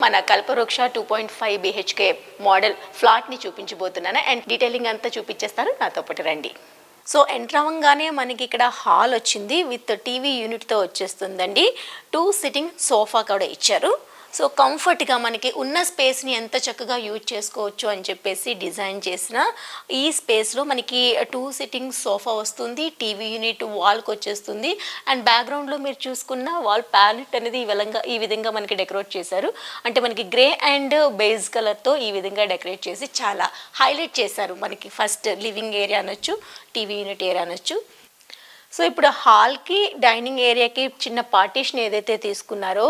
మన కల్పవృక్ష 2.5 BHK model ఫ్లాట్ని చూపించబోతున్నాను and detailing అంతా చూపించేస్తారు నాతో పాటు రండి. సో ఎంటర్ అవ్వగానే మనకి ఇక్కడ హాల్ వచ్చింది విత్ టీవీ యూనిట్తో వచ్చేస్తుందండి. 2 సిట్టింగ్ సోఫా కూడా ఇచ్చారు. సో కంఫర్ట్గా మనకి ఉన్న స్పేస్ని ఎంత చక్కగా యూజ్ చేసుకోవచ్చు అని చెప్పేసి డిజైన్ చేసిన ఈ స్పేస్లో మనకి 2 సిట్టింగ్ సోఫా వస్తుంది, టీవీ యూనిట్ వాల్కి వచ్చేస్తుంది అండ్ బ్యాక్గ్రౌండ్లో మీరు చూసుకున్న వాల్ ప్యాలెట్ అనేది ఈ విధంగా మనకి డెకరేట్ చేశారు. అంటే మనకి గ్రే అండ్ బేజ్ కలర్తో ఈ విధంగా డెకరేట్ చేసి చాలా హైలైట్ చేశారు. మనకి ఫస్ట్ లివింగ్ ఏరియా అనొచ్చు, టీవీ యూనిట్ ఏరియా అనొచ్చు. సో ఇప్పుడు హాల్కి డైనింగ్ ఏరియాకి చిన్న పార్టీషన్ ఏదైతే తీసుకున్నారో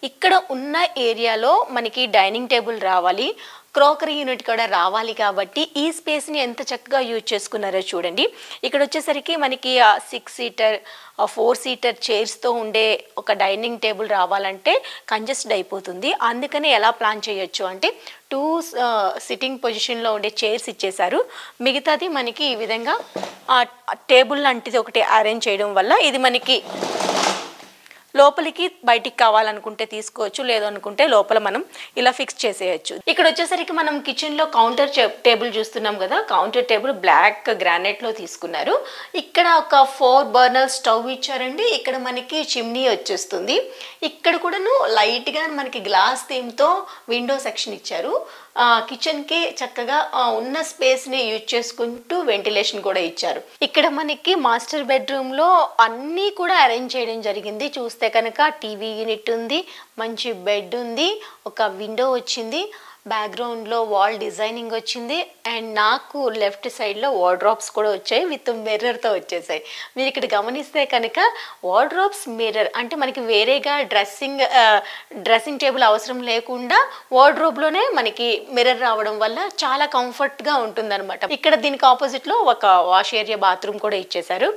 ఇక్కడ ఉన్న ఏరియాలో మనకి డైనింగ్ టేబుల్ రావాలి, క్రోకరీ యూనిట్ కూడా రావాలి. కాబట్టి ఈ స్పేస్ని ఎంత చక్కగా యూజ్ చేసుకున్నారో చూడండి. ఇక్కడ వచ్చేసరికి మనకి 6 సీటర్ 4 సీటర్ చైర్స్తో ఉండే ఒక డైనింగ్ టేబుల్ రావాలంటే కంజెస్టెడ్ అయిపోతుంది. అందుకని ఎలా ప్లాన్ చేయొచ్చు అంటే 2 సిట్టింగ్ పొజిషన్లో ఉండే చైర్స్ ఇచ్చేశారు. మిగతాది మనకి ఈ విధంగా టేబుల్ లాంటిది ఒకటి అరేంజ్ చేయడం వల్ల ఇది మనకి లోపలికి బయటికి కావాలనుకుంటే తీసుకోవచ్చు, లేదనుకుంటే లోపల మనం ఇలా ఫిక్స్ చేసేయచ్చు. ఇక్కడ వచ్చేసరికి మనం కిచెన్లో కౌంటర్ టేబుల్ చూస్తున్నాం కదా, కౌంటర్ టేబుల్ బ్లాక్ గ్రానైట్లో తీసుకున్నారు. ఇక్కడ ఒక 4 బర్నర్ స్టవ్ ఇచ్చారండి. ఇక్కడ మనకి చిమ్నీ వచ్చేస్తుంది. ఇక్కడ కూడాను లైట్గా మనకి గ్లాస్ థీమ్తో విండో సెక్షన్ ఇచ్చారు. కిచెన్కి చక్కగా ఉన్న స్పేస్ని యూజ్ చేసుకుంటూ వెంటిలేషన్ కూడా ఇచ్చారు. ఇక్కడ మనకి మాస్టర్ బెడ్రూమ్లో అన్నీ కూడా అరేంజ్ చేయడం జరిగింది. చూస్తే కనుక టీవీ యూనిట్ ఉంది, మంచి బెడ్ ఉంది, ఒక విండో వచ్చింది, బ్యాక్గ్రౌండ్లో వాల్ డిజైనింగ్ వచ్చింది అండ్ నాకు లెఫ్ట్ సైడ్లో వార్డ్రోబ్స్ కూడా వచ్చాయి విత్ మిర్రర్తో వచ్చేసాయి. మీరు ఇక్కడ గమనిస్తే కనుక వార్డ్రోబ్స్ మిర్రర్ అంటే మనకి వేరేగా డ్రెస్సింగ్ టేబుల్ అవసరం లేకుండా వార్డ్రోబ్లోనే మనకి మిర్రర్ రావడం వల్ల చాలా కంఫర్ట్గా ఉంటుందన్నమాట. ఇక్కడ దీనికి ఆపోజిట్లో ఒక వాష్ ఏరియా బాత్రూమ్ కూడా ఇచ్చేశారు.